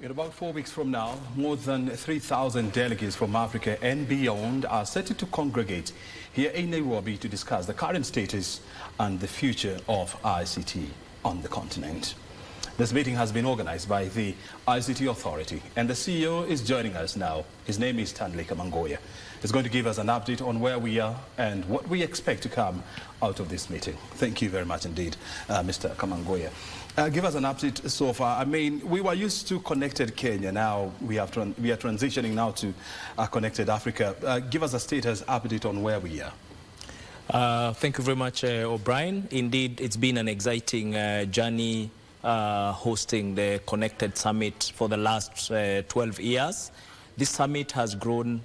In about 4 weeks from now, more than 3,000 delegates from Africa and beyond are set to congregate here in Nairobi to discuss the current status and the future of ICT on the continent. This meeting has been organized by the ICT Authority, and the CEO is joining us now. His name is Stanley. He's going to give us an update on where we are and what we expect to come out of this meeting. Thank you very much indeed, Mr. Onguya. Give us an update so far. I mean, we were used to Connected Kenya. Now we are transitioning now to Connected Africa. Give us a status update on where we are. Thank you very much, O'Brien. Indeed, it's been an exciting journey hosting the Connected Summit for the last 12 years. This summit has grown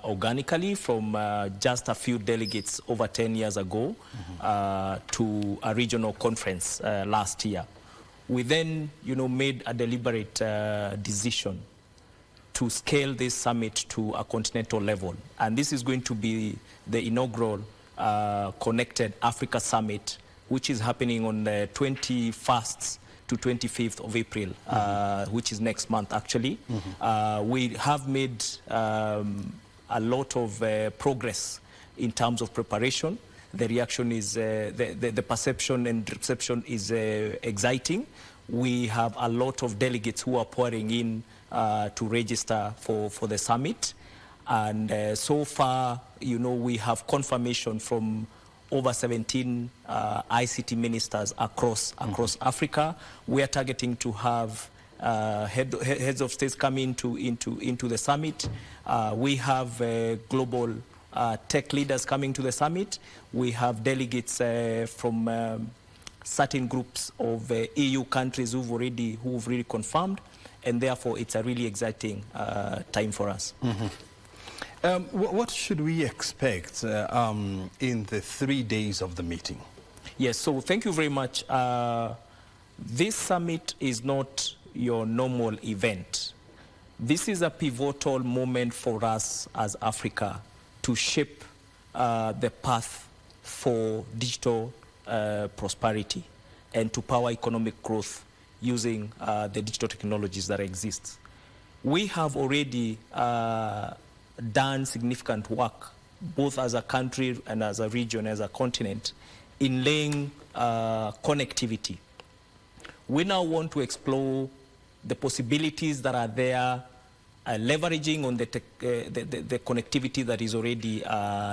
organically from just a few delegates over 10 years ago to a regional conference last year. We then, made a deliberate decision to scale this summit to a continental level. And this is going to be the inaugural Connected Africa Summit, which is happening on the 21st to 25th of April, which is next month, actually. We have made a lot of progress in terms of preparation. The reaction is, the perception and reception is exciting. We have a lot of delegates who are pouring in to register for the summit. And so far, we have confirmation from over 17 ICT ministers across Africa. We are targeting to have heads of states come into the summit. We have global tech leaders coming to the summit. We have delegates from certain groups of EU countries who've really confirmed, and therefore it's a really exciting time for us. What should we expect in the 3 days of the meeting? Yes, so thank you very much. This summit is not your normal event. This is a pivotal moment for us as Africa to shape the path for digital prosperity and to power economic growth using the digital technologies that exist. We have already done significant work, both as a country and as a region, as a continent, in laying connectivity. We now want to explore the possibilities that are there, leveraging on the connectivity that is already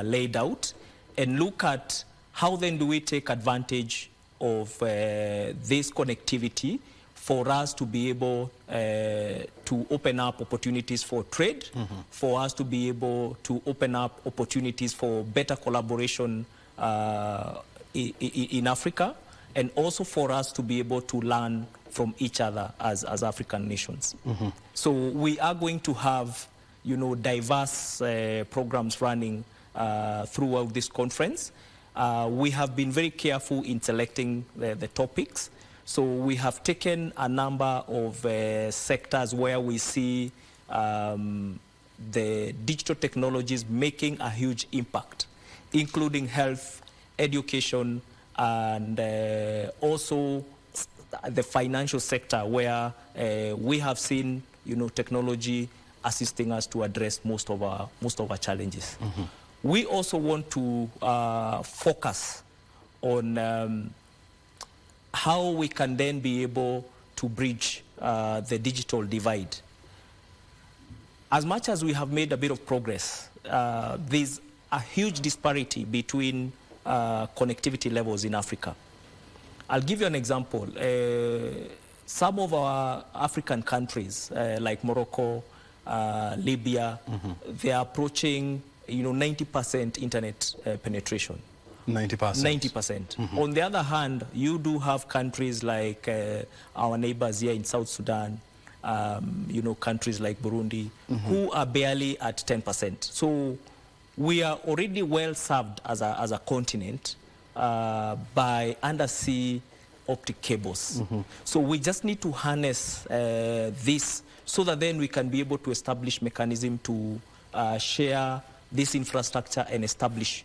laid out, and look at how then do we take advantage of this connectivity for us to be able to open up opportunities for trade, for us to be able to open up opportunities for better collaboration in Africa, and also for us to be able to learn from each other as African nations. So we are going to have, diverse programs running throughout this conference. We have been very careful in selecting the topics. So we have taken a number of sectors where we see the digital technologies making a huge impact, including health, education, and also the financial sector, where we have seen, technology assisting us to address most of our challenges. We also want to focus on how we can then be able to bridge the digital divide. As much as we have made a bit of progress, there's a huge disparity between connectivity levels in Africa. I'll give you an example. Some of our African countries, like Morocco, Libya, they are approaching 90% internet penetration. 90%. On the other hand, you do have countries like our neighbors here in South Sudan, countries like Burundi, who are barely at 10%. So we are already well served as a continent by undersea optic cables. So we just need to harness this so that then we can be able to establish mechanism to share this infrastructure and establish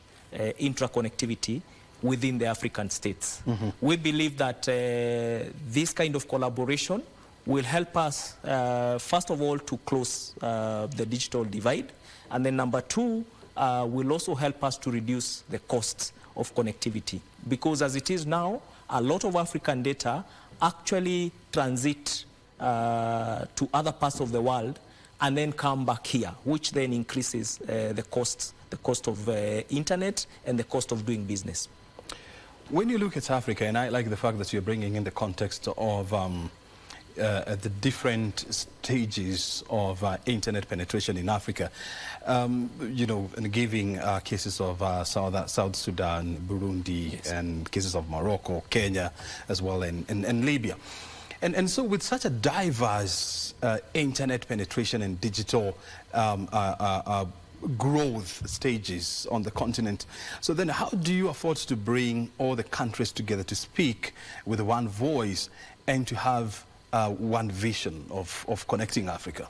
intra-connectivity within the African states. We believe that this kind of collaboration will help us, first of all, to close the digital divide. And then number two, will also help us to reduce the costs of connectivity. Because as it is now, a lot of African data actually transit to other parts of the world and then come back here, which then increases the cost of internet and the cost of doing business. When you look at Africa, and I like the fact that you're bringing in the context of the different stages of internet penetration in Africa, you know, and giving cases of South Sudan, Burundi, yes, and cases of Morocco, Kenya, as well, and Libya. And so with such a diverse internet penetration and digital growth stages on the continent, so then how do you afford to bring all the countries together to speak with one voice and to have one vision of connecting Africa?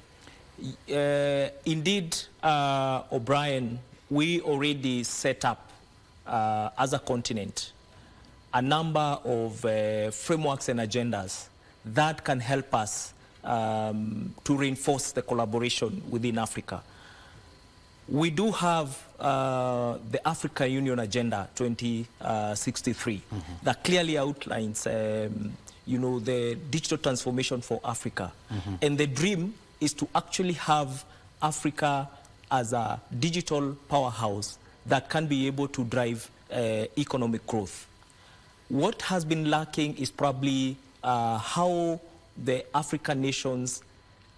Indeed, O'Brien, we already set up as a continent a number of frameworks and agendas that can help us to reinforce the collaboration within Africa. We do have the Africa Union Agenda 2063 that clearly outlines you know, the digital transformation for Africa. And the dream is to actually have Africa as a digital powerhouse that can be able to drive economic growth. What has been lacking is probably how the African nations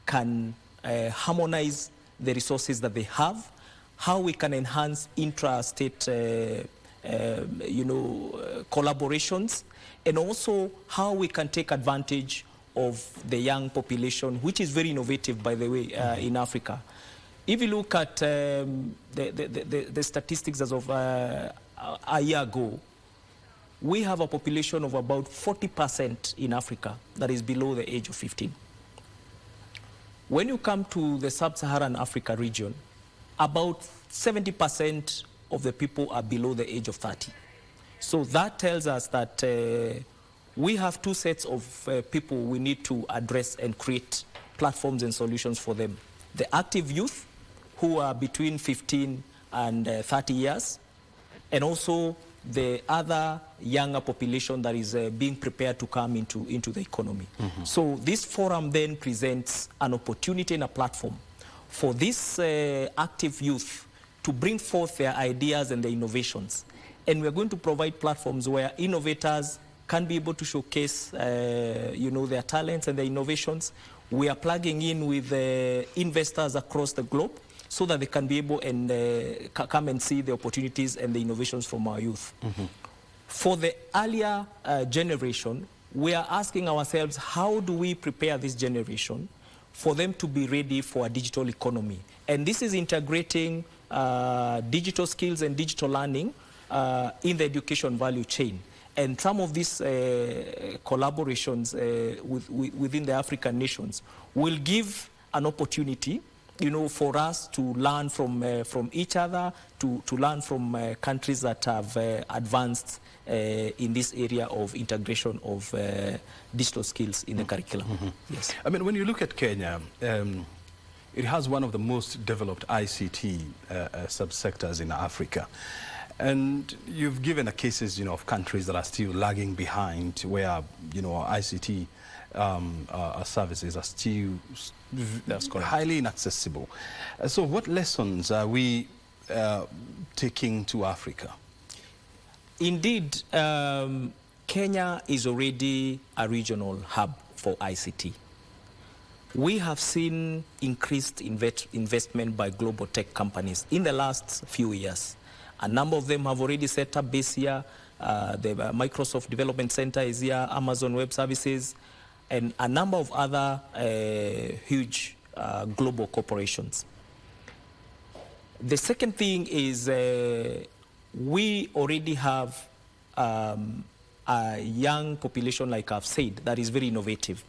can harmonize the resources that they have, how we can enhance intra-state you know, collaborations, and also how we can take advantage of the young population, which is very innovative, by the way, in Africa. If you look at the statistics as of a year ago, we have a population of about 40% in Africa that is below the age of 15. When you come to the sub-Saharan Africa region, about 70% of the people are below the age of 30. So that tells us that we have two sets of people we need to address and create platforms and solutions for them. The active youth, who are between 15 and 30 years, and also the other younger population that is being prepared to come into the economy. So this forum then presents an opportunity and a platform for this active youth to bring forth their ideas and their innovations. And we're going to provide platforms where innovators can be able to showcase you know, their talents and their innovations. We are plugging in with investors across the globe so that they can be able and come and see the opportunities and the innovations from our youth. For the earlier generation, we are asking ourselves, how do we prepare this generation for them to be ready for a digital economy? And this is integrating digital skills and digital learning in the education value chain. And some of these collaborations within the African nations will give an opportunity, you know, for us to learn from each other, to learn from countries that have advanced in this area of integration of digital skills in the curriculum. Yes. I mean, when you look at Kenya, it has one of the most developed ICT subsectors in Africa. And you've given the cases, you know, of countries that are still lagging behind, where, you know, ICT services are still highly inaccessible. So what lessons are we taking to Africa? Indeed, Kenya is already a regional hub for ICT. We have seen increased investment by global tech companies in the last few years. A number of them have already set up base here. The Microsoft Development Center is here, Amazon Web Services, and a number of other huge global corporations. The second thing is we already have a young population, like I've said, that is very innovative.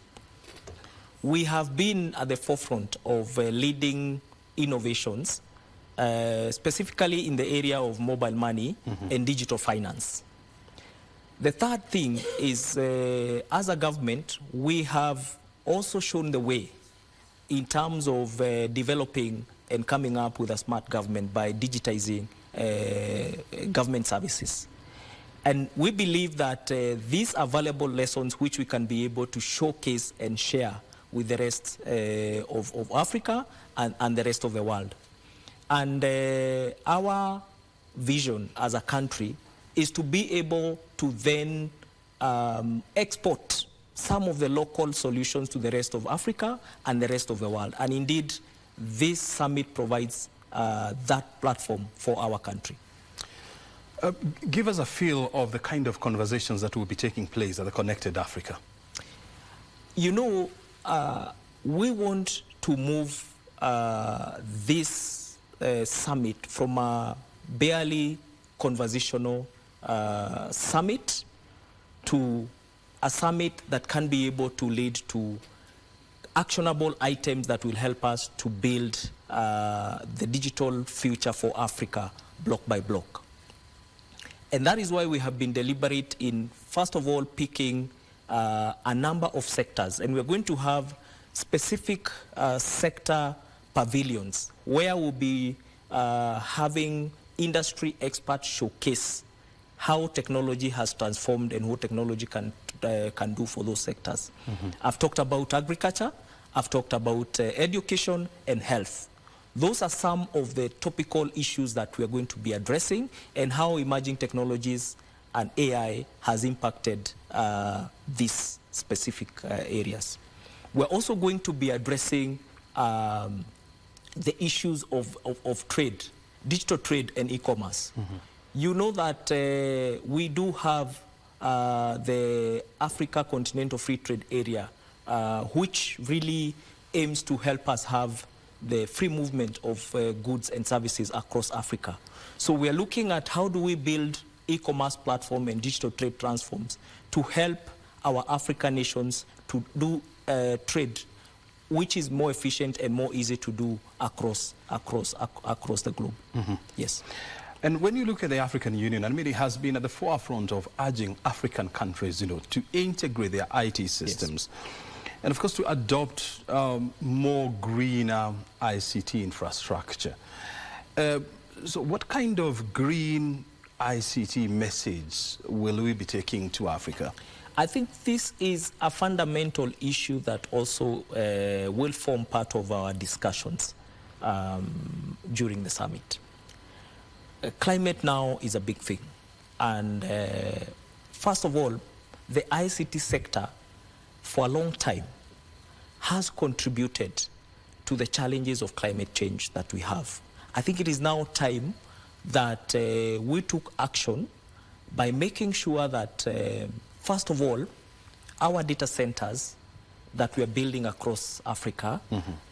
We have been at the forefront of leading innovations, specifically in the area of mobile money and digital finance. The third thing is, as a government, we have also shown the way in terms of developing and coming up with a smart government by digitizing government services. And we believe that these are valuable lessons which we can be able to showcase and share with the rest of Africa and the rest of the world. And our vision as a country is to be able to then export some of the local solutions to the rest of Africa and the rest of the world. And indeed, this summit provides that platform for our country. Give us a feel of the kind of conversations that will be taking place at the Connected Africa. You know, we want to move this summit from a barely conversational summit to a summit that can be able to lead to actionable items that will help us to build the digital future for Africa block by block. And that is why we have been deliberate in, first of all, picking a number of sectors. And we're going to have specific sector pavilions where we'll be having industry experts showcase how technology has transformed and what technology can do for those sectors. I've talked about agriculture, I've talked about education and health. Those are some of the topical issues that we are going to be addressing and how emerging technologies and AI has impacted these specific areas. We're also going to be addressing the issues of trade, digital trade and e-commerce. You know that we do have the Africa Continental Free Trade Area, which really aims to help us have the free movement of goods and services across Africa. So we are looking at how do we build e-commerce platform and digital trade transforms to help our African nations to do trade which is more efficient and more easy to do across the globe. Yes. And when you look at the African Union, I mean, it has been at the forefront of urging African countries, you know, to integrate their IT systems. Yes. And of course, to adopt more greener ICT infrastructure. So what kind of green ICT message will we be taking to Africa? I think this is a fundamental issue that also will form part of our discussions during the summit. Climate now is a big thing. And first of all, the ICT sector for a long time has contributed to the challenges of climate change that we have. I think it is now time that we took action by making sure that, first of all, our data centers that we are building across Africa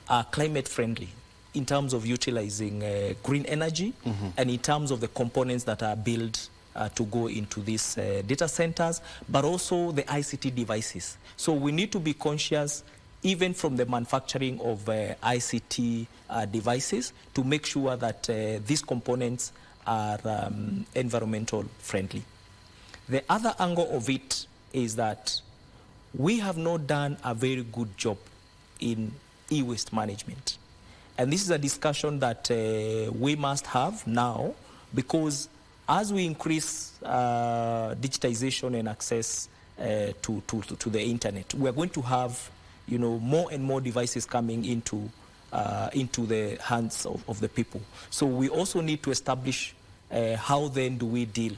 are climate friendly in terms of utilizing green energy and in terms of the components that are built to go into these data centers, but also the ICT devices. So we need to be conscious even from the manufacturing of ICT devices to make sure that these components are environmental friendly. The other angle of it is that we have not done a very good job in e-waste management. And this is a discussion that we must have now, because as we increase digitization and access to the internet, we are going to have, you know, more and more devices coming into the hands of the people. So we also need to establish how then do we deal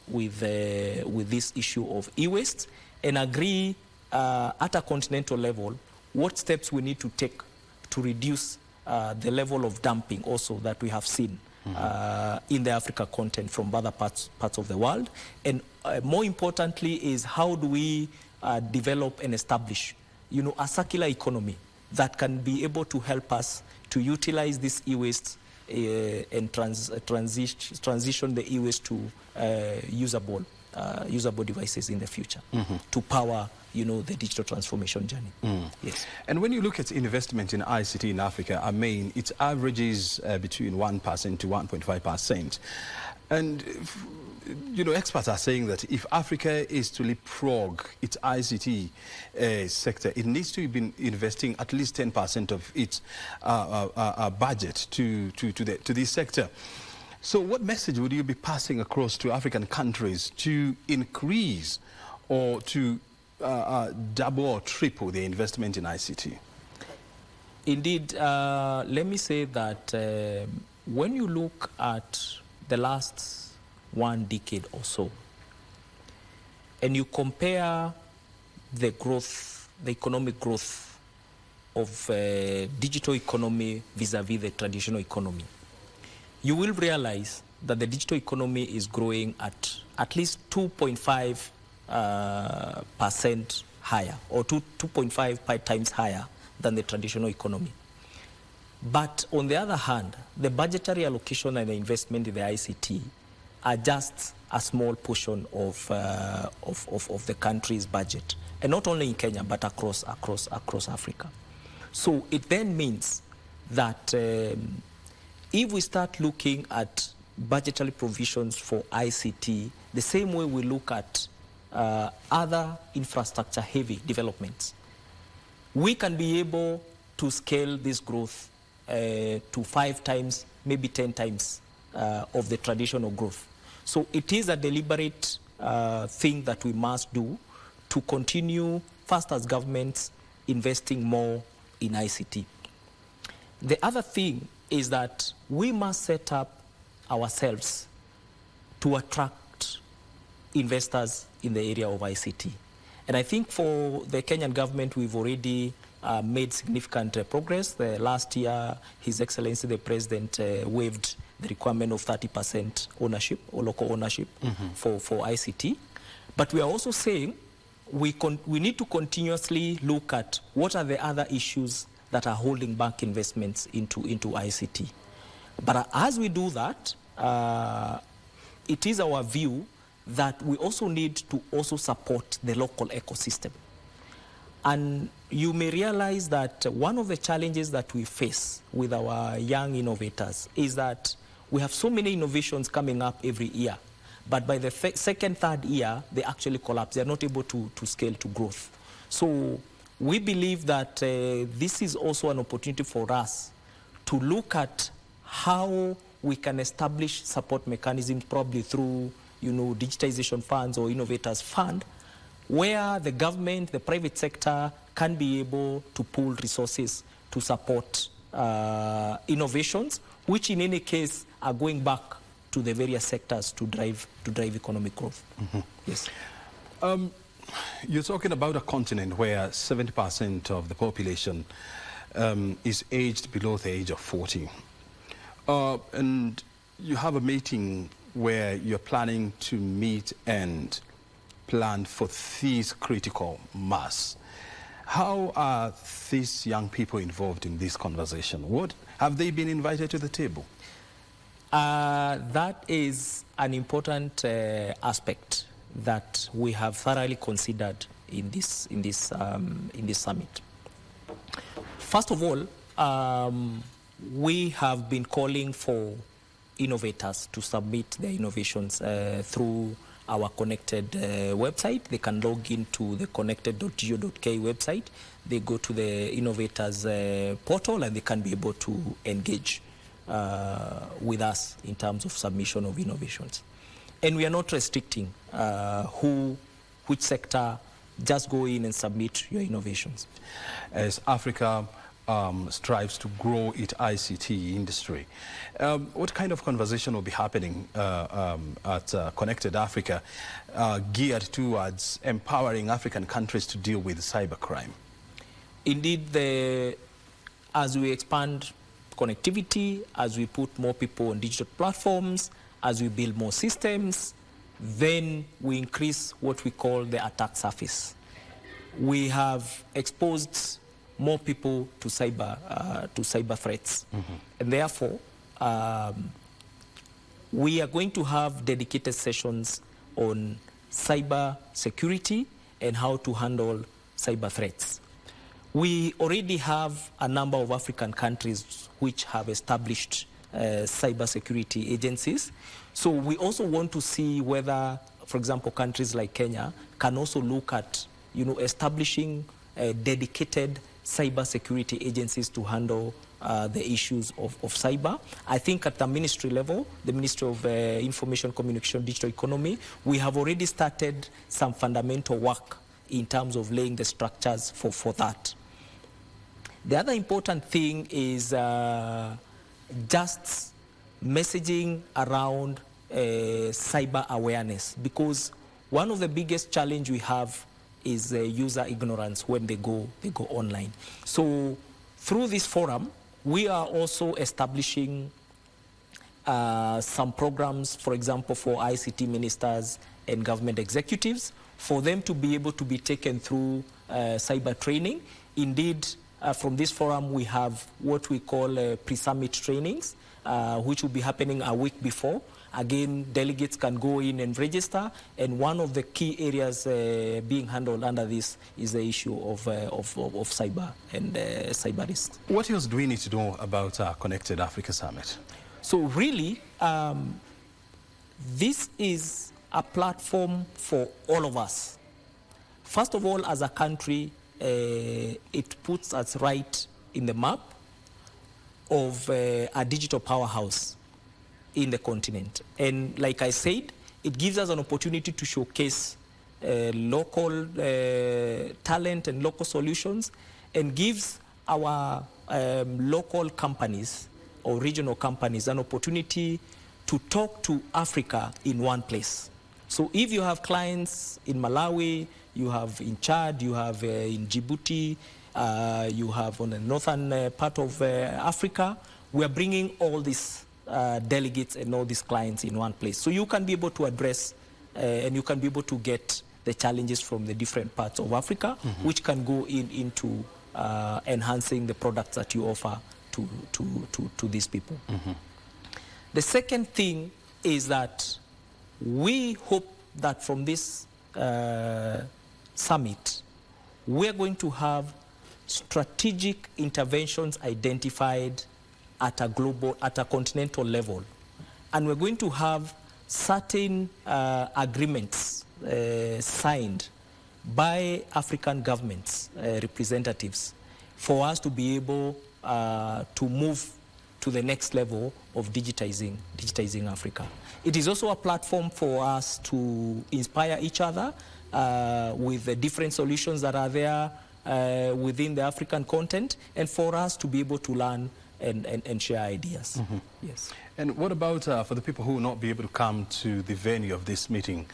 with this issue of e-waste and agree at a continental level what steps we need to take to reduce the level of dumping also that we have seen in the Africa continent from other parts of the world. And more importantly is how do we develop and establish, you know, a circular economy that can be able to help us to utilize this e-waste and transition the e-waste to usable devices in the future to power, you know, the digital transformation journey. Yes. And when you look at investment in ICT in Africa, I mean, it averages between 1% to 1.5%. And, experts are saying that if Africa is to leapfrog its ICT sector, it needs to be investing at least 10% of its budget to this sector. So what message would you be passing across to African countries to increase or to double or triple the investment in ICT? Indeed, let me say that when you look at the last 1 decade or so, and you compare the growth, the economic growth of digital economy vis-a-vis the traditional economy, you will realize that the digital economy is growing at least 2.5% higher, or 2.5 times higher than the traditional economy. But on the other hand, the budgetary allocation and the investment in the ICT are just a small portion of the country's budget, and not only in Kenya but across Africa. So it then means that if we start looking at budgetary provisions for ICT the same way we look at other infrastructure-heavy developments, we can be able to scale this growth to 5 times, maybe 10 times of the traditional growth. So it is a deliberate thing that we must do to continue, first as governments, investing more in ICT. The other thing is that we must set up ourselves to attract investors in the area of ICT. And I think for the Kenyan government, we've already made significant progress. Last year, His Excellency the President waived the requirement of 30% ownership or local ownership for ICT. But we are also saying we need to continuously look at what are the other issues that are holding back investments into ICT. But as we do that, it is our view that we also need to also support the local ecosystem. And you may realize that one of the challenges that we face with our young innovators is that we have so many innovations coming up every year, but by the second, third year, they actually collapse. They're not able to scale to growth. So we believe that this is also an opportunity for us to look at how we can establish support mechanisms, probably through digitization funds or innovators fund, where the government, the private sector can be able to pool resources to support innovations, which in any case are going back to the various sectors to drive economic growth. Yes. You're talking about a continent where 70% of the population is aged below the age of 40. And you have a meeting where you're planning to meet and plan for this critical mass. How are these young people involved in this conversation? What have they been invited to the table? That is an important aspect that we have thoroughly considered in this summit. First of all, we have been calling for innovators to submit their innovations through our connected website. They can log into the connected.go.ke website. They go to the innovators portal and they can be able to engage with us in terms of submission of innovations. And we are not restricting which sector, just go in and submit your innovations. As Africa strives to grow its ICT industry, what kind of conversation will be happening at Connected Africa geared towards empowering African countries to deal with cybercrime? Indeed, as we expand connectivity, as we put more people on digital platforms, as we build more systems, then we increase what we call the attack surface. We have exposed more people to cyber threats. And therefore, we are going to have dedicated sessions on cyber security and how to handle cyber threats. We already have a number of African countries which have established cybersecurity agencies. So we also want to see whether, for example, countries like Kenya can also look at, establishing dedicated cybersecurity agencies to handle the issues of cyber. I think at the ministry level, the Ministry of Information, Communication, Digital Economy, we have already started some fundamental work in terms of laying the structures for that. The other important thing is just messaging around cyber awareness, because one of the biggest challenge we have is user ignorance when they go online. So through this forum, we are also establishing some programs, for example, for ICT ministers and government executives, for them to be able to be taken through cyber training. Indeed, from this forum, we have what we call pre-summit trainings, which will be happening a week before. Again, delegates can go in and register, and one of the key areas being handled under this is the issue of cyber and cyber risks. What else do we need to know about our Connected Africa Summit? So really, this is a platform for all of us. First of all, as a country, it puts us right in the map of a digital powerhouse in the continent. And like I said, it gives us an opportunity to showcase local talent and local solutions, and gives our local companies or regional companies an opportunity to talk to Africa in one place. So if you have clients in Malawi, you have in Chad, you have in Djibouti, you have on the northern part of Africa, we are bringing all these delegates and all these clients in one place. So you can be able to address and you can be able to get the challenges from the different parts of Africa, which can go into enhancing the products that you offer to these people. The second thing is that we hope that from this summit, we're going to have strategic interventions identified at a continental level. And we're going to have certain agreements signed by African governments, representatives, for us to be able to move to the next level of digitizing Africa. It is also a platform for us to inspire each other with the different solutions that are there within the African continent, and for us to be able to learn and share ideas. Yes. And what about for the people who will not be able to come to the venue of this meeting?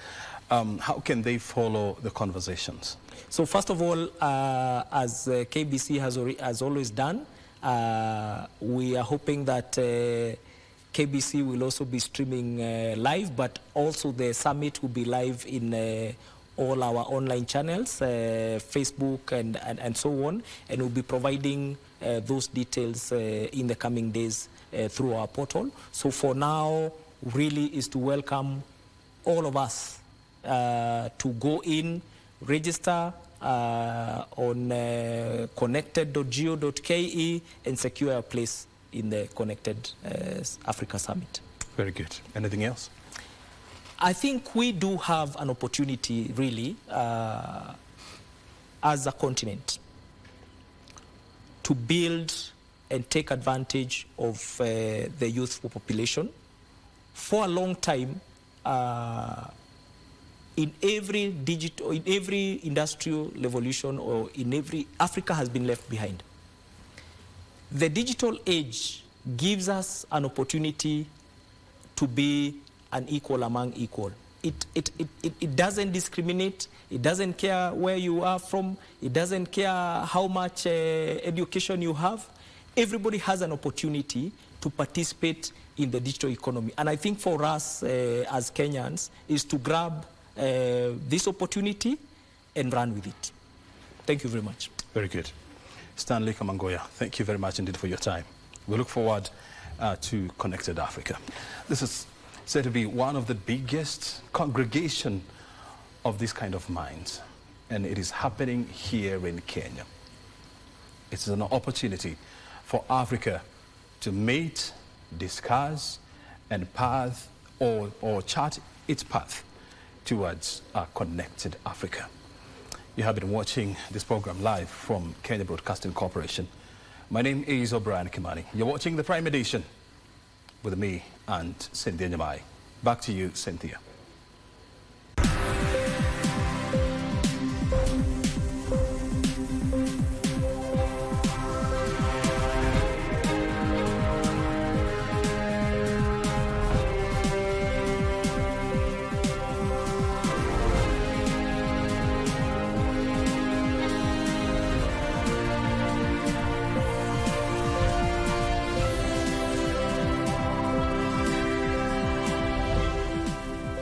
How can they follow the conversations? So first of all, as KBC has always done, we are hoping that KBC will also be streaming live, but also the summit will be live in all our online channels, Facebook and so on, and we'll be providing those details in the coming days through our portal. So for now, really is to welcome all of us to go in, register on connected.go.ke and secure a place in the Connected Africa Summit. Very good. Anything else? I think we do have an opportunity, really, as a continent, to build and take advantage of the youthful population. For a long time, in every industrial revolution, or in every, Africa has been left behind. The digital age gives us an opportunity to be an equal among equal. It doesn't discriminate. It doesn't care where you are from. It doesn't care how much education you have. Everybody has an opportunity to participate in the digital economy. And I think for us as Kenyans is to grab this opportunity and run with it. Thank you very much. Very good. Stanley Onguya, thank you very much indeed for your time. We look forward to Connected Africa. This is said to be one of the biggest congregation of this kind of minds, and it is happening here in Kenya. It is an opportunity for Africa to mate discuss and chart its path towards a connected Africa. You have been watching this program live from Kenya Broadcasting Corporation. My name is O'Brien Kimani. You're watching the Prime Edition with me and Cynthia Nyamai. Back to you, Cynthia.